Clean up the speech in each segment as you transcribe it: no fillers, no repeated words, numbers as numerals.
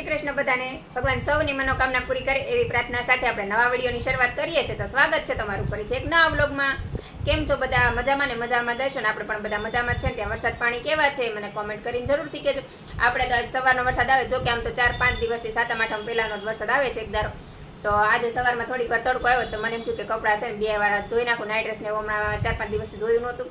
શ્રી કૃષ્ણ બધાને. ભગવાન સૌની મનોકામના પૂરી કરે એવી પ્રાર્થના સાથે આપણે નવા વિડીયોની શરૂઆત કરીએ છીએ. તો સ્વાગત છે તમારું ફરીથી એક નવા વ્લોગમાં. કેમ છો બધા? મજામાં ને મજામાં દર્શન. આપણે પણ બધા મજામાં છે. ત્યાં વરસાદ પાણી કેવા છે મને કોમેન્ટ કરીને જરૂરથી કહેજો. આપણે તો સવારનો વરસાદ આવે, જો કે આમ તો 4-5 દિવસથી સાતમ આઠમ પહેલાનો વરસાદ આવે છે એક ધારો. તો આજે સવારમાં થોડીક વાર તડકો આવ્યો તો મને એમ થયું કે કપડાં છે ને 2 વાળા ધોઈ નાખું. નાઇટ ડ્રેસ ને હમણાં 4-5 દિવસથી ધોયું નહોતું,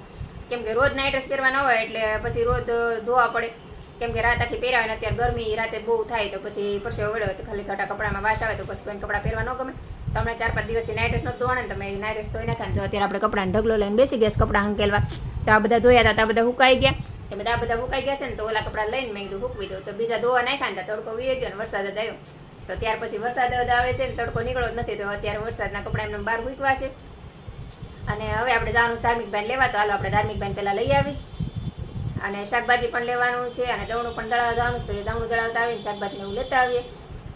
કેમ કે રોજ નાઇટ ડ્રેસ પહેરવા ન હોય એટલે પછી રોજ ધોવા પડે. કેમ કે રાત આખી પહેરાવે ને અત્યારે ગરમી રાતે બહુ થાય તો પછી પરસેવો વળે તો ખાલી ઘટા કપડામાં વાસ આવે તો પછી કોઈ કપડાં પહેરવા ન ગમે. તો હમણાં 4-5 દિવસથી નાઇટ ડ્રેસ ન ધોવાને ને તમે નાઇટ ડ્રેસ ધોઈ નાખ્યા. જો અત્યારે આપણે કપડાને ઢગલો લઈને બેસી ગયા કપડાં હંકેલવા. તો આ બધા ધોયા હતા, તો આ બધા હુકાઈ ગયા. તો બધા હુકાઈ ગયા છે ને તો ઓલા કપડાં લઈને મેં કીધું હુકવી દો. તો બીજા ધોવા નાખ્યા ને તડકો વી ગયો ને વરસાદ જ આવ્યો. તો ત્યાર પછી વરસાદ આવે છે ને તડકો નીકળો જ નથી. તો અત્યારે વરસાદના કપડાં એમને બહાર મૂકવા છે. અને હવે આપણે જવાનું ધાર્મિક ભાઈ લેવા. તો હાલો આપણે ધાર્મિક ભાઈ પહેલાં લઈ આવી. અને શાકભાજી પણ લેવાનું છે અને દવણું પણ દળાવવા જવાનું છે. તો એ દવણું દળાવતા આવીને શાકભાજીને એવું લેતા આવીએ.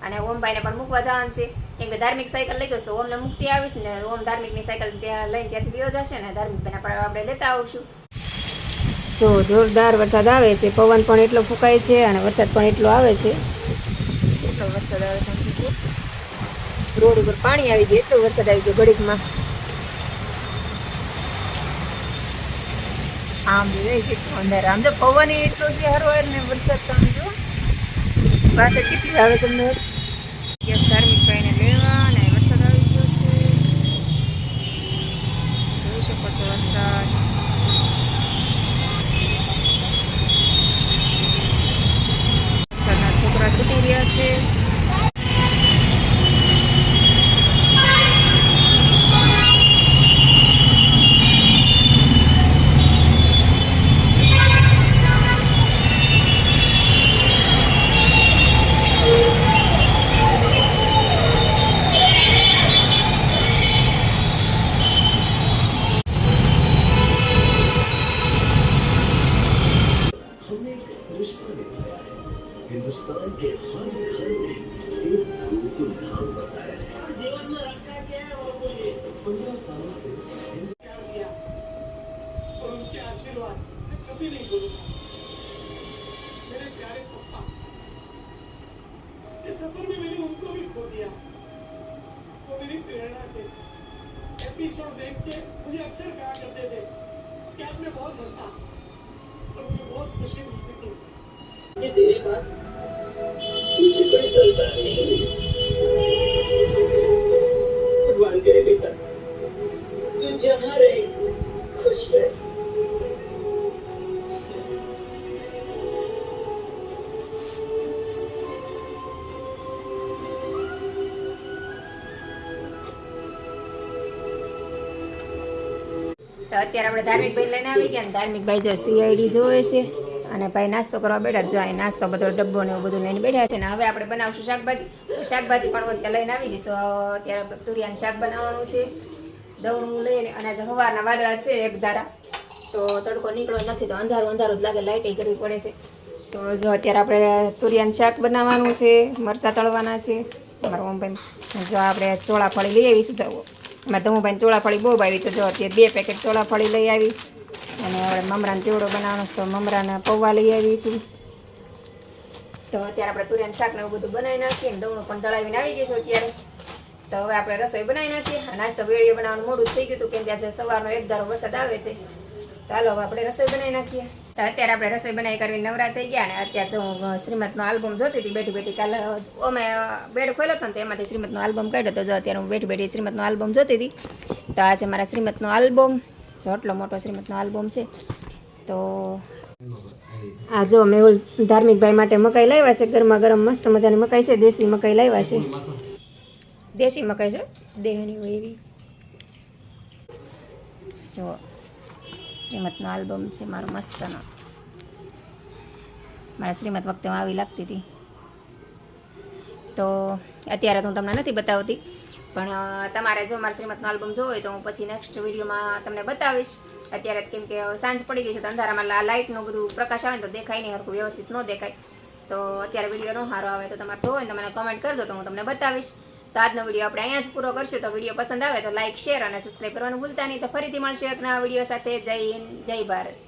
અને ઓમભાઈને પણ મૂકવા જવાનું છે, કેમ કે ધાર્મિક સાયકલ લઈ ગયો તો ઓમને મૂકતી આવીશ ને ઓમ ધાર્મિકની સાયકલ ત્યાં લઈને ત્યાંથી ગયો જશે ને ધાર્મિક ભાઈને પણ આપણે લેતા આવીશું. જો જોરદાર વરસાદ આવે છે, પવન પણ એટલો ફૂંકાય છે અને વરસાદ પણ એટલો આવે છે. એટલો વરસાદ આવે છે, રોડ ઉપર પાણી આવી ગયું, એટલો વરસાદ આવી ગયો ઘડીકમાં. આમ કેટલું અંધાર, આમ તો પવન એટલો છે હરવાર ને વરસાદ તો આમ જો પાસે કેટલી આવે છે. ગેસ ધાર્મિક ભાઈને લેવા અને વરસાદ આવી ગયો છે, જોઈ શકો છો વરસાદ. વરસાદના છોકરા છૂટી રહ્યા છે. हिंदुस्तान के हर घर में एक गोकुल धाम बसाया है। जीवन में रखा क्या है वो मुझे 15 सालों से प्यार दिया और उनके आशीर्वाद मैं कभी नहीं भूलूंगा। मेरे प्यारे पापा, इस सफर में मैंने उनको भी खो दिया। वो मेरी प्रेरणा थे। एपिसोड देख के मुझे अक्सर कहा करते थे कि आपने बहुत हंसा और मुझे बहुत खुशी मिलती थी। ये तेरे बाद मुझे कोई सल्ता नहीं। भगवान करे बेटा तू जहाँ रहे खुश रहे। તો અત્યારે આપણે ધાર્મિક ભાઈ લઈને આવી ગયા ને ધાર્મિક ભાઈ જો CID જોવે છે અને ભાઈ નાસ્તો કરવા બેઠા. જો અહીં નાસ્તો બધો ડબ્બો ને એવું બધું લઈને બેઠા છે. ને હવે આપણે બનાવશું શાકભાજી. શાકભાજી પણ ત્યાં લઈને આવી જઈશું. અત્યારે તુરિયાનું શાક બનાવવાનું છે. દવણું લઈને અને આજે સવારના વાદળા છે એક ધારા, તો તડકો નીકળો નથી તો અંધારું અંધારું જ લાગે, લાઇટ કરવી પડે છે. તો જો અત્યારે આપણે તુરિયાનું શાક બનાવવાનું છે, મરચાં તળવાના છે. અમારા ઓમભાઈ જો આપણે ચોળાફળી લઈ આવીશું. તો એમાં ધમુભાઈને ચોળાફળી બહુ આવી, તો જો અત્યારે 2 પેકેટ ચોળાફળી લઈ આવી. અને હવે મમરાનો ચેવડો બનાવવાનો છે તો મમરાના પૌવા લઈ આવીશું. તો અત્યારે આપણે તુરિયાનું શાક ને એવું બધું બનાવી નાખીએ ને દવણું પણ દળાવીને આવી જઈશું અત્યારે. તો હવે આપણે રસોઈ બનાવી નાખીએ. આજ તો વેળીઓ બનાવવાનું મોડું થઈ ગયું હતું, કેમ કે આજે સવારનો એક ધારો વરસાદ આવે છે. તો હાલો હવે આપણે રસોઈ બનાવી નાખીએ. તો અત્યારે આપણે રસોઈ બનાવી કરવી નવરા થઈ ગયા. અને અત્યારે જો હું શ્રીમદનો આલ્બમ જોતી હતી બેઠી બેઠી. કાલે અમે બેડ ખોલ્યો હતો ને તો એમાંથી શ્રીમદનો આલ્બમ કાઢ્યો. તો જો અત્યારે હું બેઠી બેઠી શ્રીમદનો આલ્બમ જોતી હતી. તો આ છે મારા શ્રીમદનો આલ્બમ. જો આટલો મોટો શ્રીમદનો આલ્બમ છે. તો આ જો મેહુલ ધાર્મિકભાઈ માટે મકાઈ લાવ્યા છે, ગરમા ગરમ મસ્ત મજાની મકાઈ છે, દેશી મકાઈ લાવ્યા છે. દેશી મકાઈ છે, દેહની હોય એવી. જો શ્રીમદનો આલ્બમ છે મારો મસ્તનો. મારા શ્રીમદ વખતે હું આવી લાગતી હતી. તો અત્યારે તો હું તમને નથી બતાવતી, પણ તમારે જો મારા શ્રીમદનો આલ્બમ જોવો હોય તો હું પછી નેક્સ્ટ વિડીયોમાં તમને બતાવીશ. અત્યારે કેમ કે સાંજ પડી ગઈ છે તો અંધારામાં લાઇટનું બધું પ્રકાશ આવે ને તો દેખાય નહીં, હરખું વ્યવસ્થિત ન દેખાય. તો અત્યારે વિડીયો ન સારો આવે તો તમારે જોવો હોય તો મને કોમેન્ટ કરજો તો હું તમને બતાવીશ. તો આજનો વિડીયો આપણે અહીંયા જ પૂરો કરશું. તો વિડીયો પસંદ આવે તો લાઇક, શેર અને સબસ્ક્રાઈબ કરવાનું ભૂલતા નહીં. તો ફરીથી મળશે એક નવા વિડીયો સાથે. જય હિન્દ, જય ભારત.